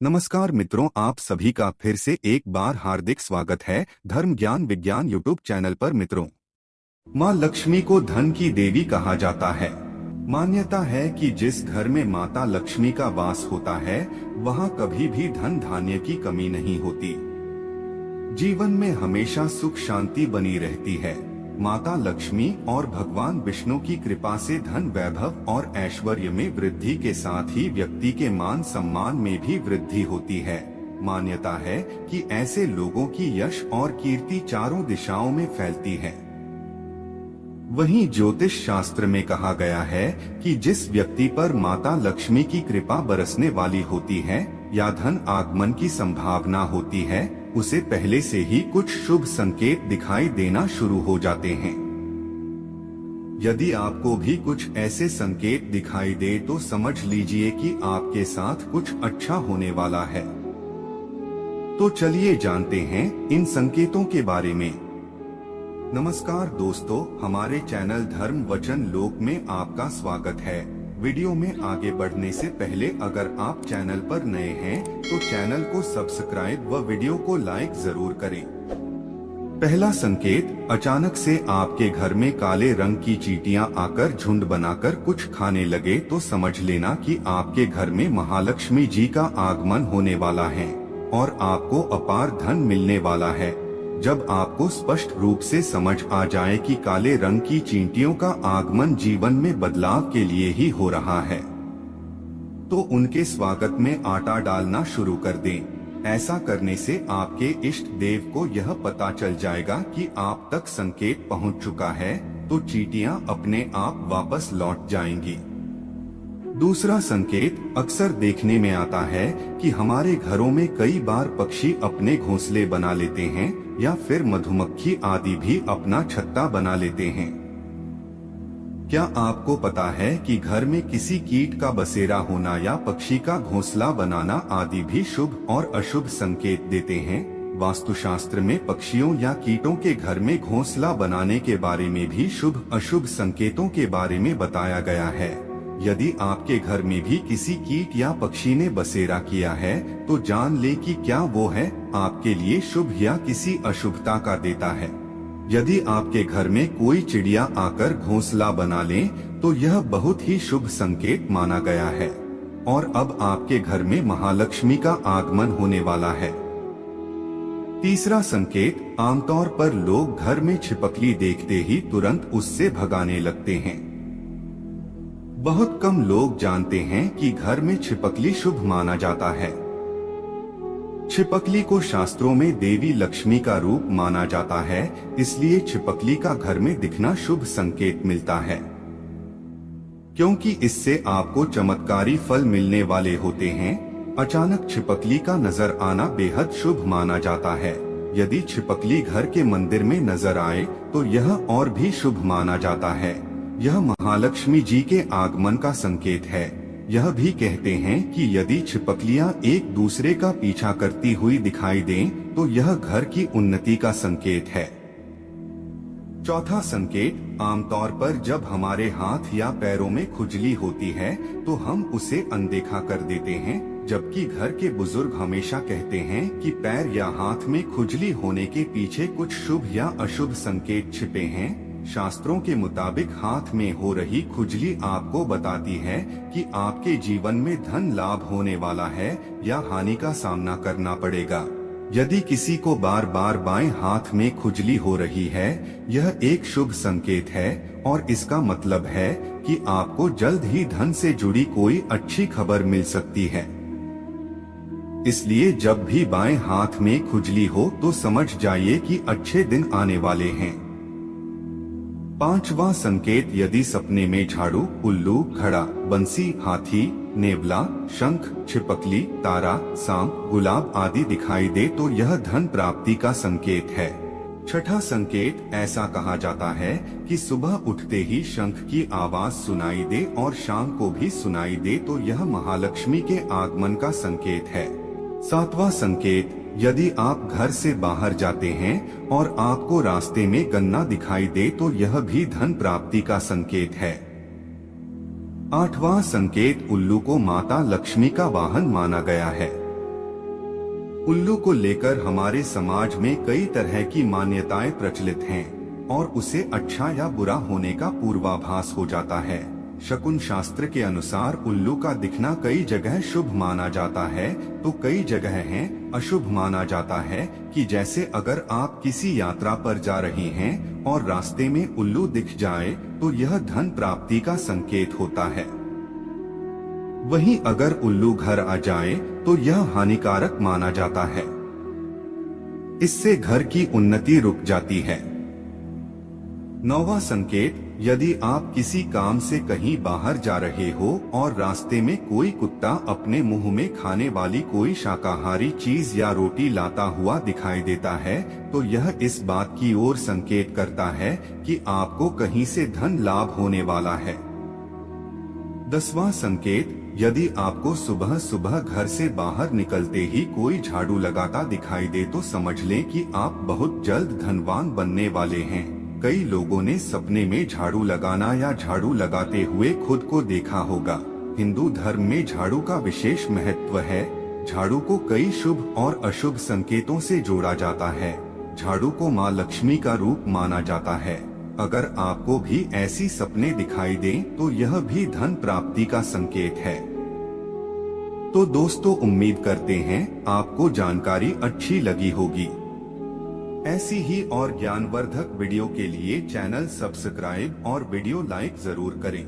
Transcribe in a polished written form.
नमस्कार मित्रों, आप सभी का फिर से एक बार हार्दिक स्वागत है धर्म ज्ञान विज्ञान यूट्यूब चैनल पर। मित्रों, माँ लक्ष्मी को धन की देवी कहा जाता है। मान्यता है कि जिस घर में माता लक्ष्मी का वास होता है वहाँ कभी भी धन धान्य की कमी नहीं होती। जीवन में हमेशा सुख शांति बनी रहती है। माता लक्ष्मी और भगवान विष्णु की कृपा से धन वैभव और ऐश्वर्य में वृद्धि के साथ ही व्यक्ति के मान सम्मान में भी वृद्धि होती है। मान्यता है कि ऐसे लोगों की यश और कीर्ति चारों दिशाओं में फैलती है। वहीं ज्योतिष शास्त्र में कहा गया है कि जिस व्यक्ति पर माता लक्ष्मी की कृपा बरसने वाली होती है या धन आगमन की संभावना होती है, उसे पहले से ही कुछ शुभ संकेत दिखाई देना शुरू हो जाते हैं। यदि आपको भी कुछ ऐसे संकेत दिखाई दे तो समझ लीजिए कि आपके साथ कुछ अच्छा होने वाला है। तो चलिए जानते हैं इन संकेतों के बारे में। नमस्कार दोस्तों, हमारे चैनल धर्म वचन लोक में आपका स्वागत है। वीडियो में आगे बढ़ने से पहले अगर आप चैनल पर नए हैं तो चैनल को सब्सक्राइब व वीडियो को लाइक जरूर करें। पहला संकेत, अचानक से आपके घर में काले रंग की चींटियां आकर झुंड बनाकर कुछ खाने लगे तो समझ लेना कि आपके घर में महालक्ष्मी जी का आगमन होने वाला है और आपको अपार धन मिलने वाला है। जब आपको स्पष्ट रूप से समझ आ जाए कि काले रंग की चींटियों का आगमन जीवन में बदलाव के लिए ही हो रहा है, तो उनके स्वागत में आटा डालना शुरू कर दें। ऐसा करने से आपके इष्ट देव को यह पता चल जाएगा कि आप तक संकेत पहुंच चुका है, तो चींटियां अपने आप वापस लौट जाएंगी। दूसरा संकेत, अक्सर देखने में आता है कि हमारे घरों में कई बार पक्षी अपने घोंसले बना लेते हैं या फिर मधुमक्खी आदि भी अपना छत्ता बना लेते हैं। क्या आपको पता है कि घर में किसी कीट का बसेरा होना या पक्षी का घोंसला बनाना आदि भी शुभ और अशुभ संकेत देते हैं? वास्तुशास्त्र में पक्षियों या कीटों के घर में घोंसला बनाने के बारे में भी शुभ अशुभ संकेतों के बारे में बताया गया है। यदि आपके घर में भी किसी कीट या पक्षी ने बसेरा किया है तो जान ले कि क्या वो है आपके लिए शुभ या किसी अशुभता का देता है। यदि आपके घर में कोई चिड़िया आकर घोंसला बना ले तो यह बहुत ही शुभ संकेत माना गया है और अब आपके घर में महालक्ष्मी का आगमन होने वाला है। तीसरा संकेत, आमतौर पर लोग घर में छिपकली देखते ही तुरंत उससे भगाने लगते हैं। बहुत कम लोग जानते हैं कि घर में छिपकली शुभ माना जाता है। छिपकली को शास्त्रों में देवी लक्ष्मी का रूप माना जाता है, इसलिए छिपकली का घर में दिखना शुभ संकेत मिलता है, क्योंकि इससे आपको चमत्कारी फल मिलने वाले होते हैं। अचानक छिपकली का नजर आना बेहद शुभ माना जाता है। यदि छिपकली घर के मंदिर में नजर आए तो यह और भी शुभ माना जाता है। यह महालक्ष्मी जी के आगमन का संकेत है। यह भी कहते हैं कि यदि छिपकलियां एक दूसरे का पीछा करती हुई दिखाई दें तो यह घर की उन्नति का संकेत है। चौथा संकेत, आमतौर पर जब हमारे हाथ या पैरों में खुजली होती है तो हम उसे अनदेखा कर देते हैं, जबकि घर के बुजुर्ग हमेशा कहते हैं कि पैर या हाथ में खुजली होने के पीछे कुछ शुभ या अशुभ संकेत छिपे हैं। शास्त्रों के मुताबिक हाथ में हो रही खुजली आपको बताती है कि आपके जीवन में धन लाभ होने वाला है या हानि का सामना करना पड़ेगा। यदि किसी को बार बार बाएं हाथ में खुजली हो रही है, यह एक शुभ संकेत है और इसका मतलब है कि आपको जल्द ही धन से जुड़ी कोई अच्छी खबर मिल सकती है। इसलिए जब भी बाएं हाथ में खुजली हो तो समझ जाइए कि अच्छे दिन आने वाले हैं। पांचवा संकेत, यदि सपने में झाड़ू, उल्लू, घड़ा, बंसी, हाथी, नेवला, शंख, छिपकली, तारा, सांप, गुलाब आदि दिखाई दे तो यह धन प्राप्ति का संकेत है। छठा संकेत, ऐसा कहा जाता है कि सुबह उठते ही शंख की आवाज सुनाई दे और शाम को भी सुनाई दे तो यह महालक्ष्मी के आगमन का संकेत है। सातवां संकेत, यदि आप घर से बाहर जाते हैं और आपको रास्ते में गन्ना दिखाई दे तो यह भी धन प्राप्ति का संकेत है। आठवां संकेत, उल्लू को माता लक्ष्मी का वाहन माना गया है। उल्लू को लेकर हमारे समाज में कई तरह की मान्यताएं प्रचलित हैं और उसे अच्छा या बुरा होने का पूर्वाभास हो जाता है। शकुन शास्त्र के अनुसार उल्लू का दिखना कई जगह शुभ माना जाता है तो कई जगह है अशुभ माना जाता है कि जैसे अगर आप किसी यात्रा पर जा रहे हैं और रास्ते में उल्लू दिख जाए तो यह धन प्राप्ति का संकेत होता है। वहीं अगर उल्लू घर आ जाए तो यह हानिकारक माना जाता है। इससे घर की उन्नति रुक जाती है। 9वां संकेत, यदि आप किसी काम से कहीं बाहर जा रहे हो और रास्ते में कोई कुत्ता अपने मुंह में खाने वाली कोई शाकाहारी चीज या रोटी लाता हुआ दिखाई देता है तो यह इस बात की ओर संकेत करता है कि आपको कहीं से धन लाभ होने वाला है। 10वां संकेत, यदि आपको सुबह सुबह घर से बाहर निकलते ही कोई झाड़ू लगाता दिखाई दे तो समझ लें कि आप बहुत जल्द धनवान बनने वाले हैं। कई लोगों ने सपने में झाड़ू लगाना या झाड़ू लगाते हुए खुद को देखा होगा। हिंदू धर्म में झाड़ू का विशेष महत्व है। झाड़ू को कई शुभ और अशुभ संकेतों से जोड़ा जाता है। झाड़ू को माँ लक्ष्मी का रूप माना जाता है। अगर आपको भी ऐसी सपने दिखाई दें तो यह भी धन प्राप्ति का संकेत है। तो दोस्तों, उम्मीद करते हैं आपको जानकारी अच्छी लगी होगी। ऐसी ही और ज्ञानवर्धक वीडियो के लिए चैनल सब्सक्राइब और वीडियो लाइक जरूर करें।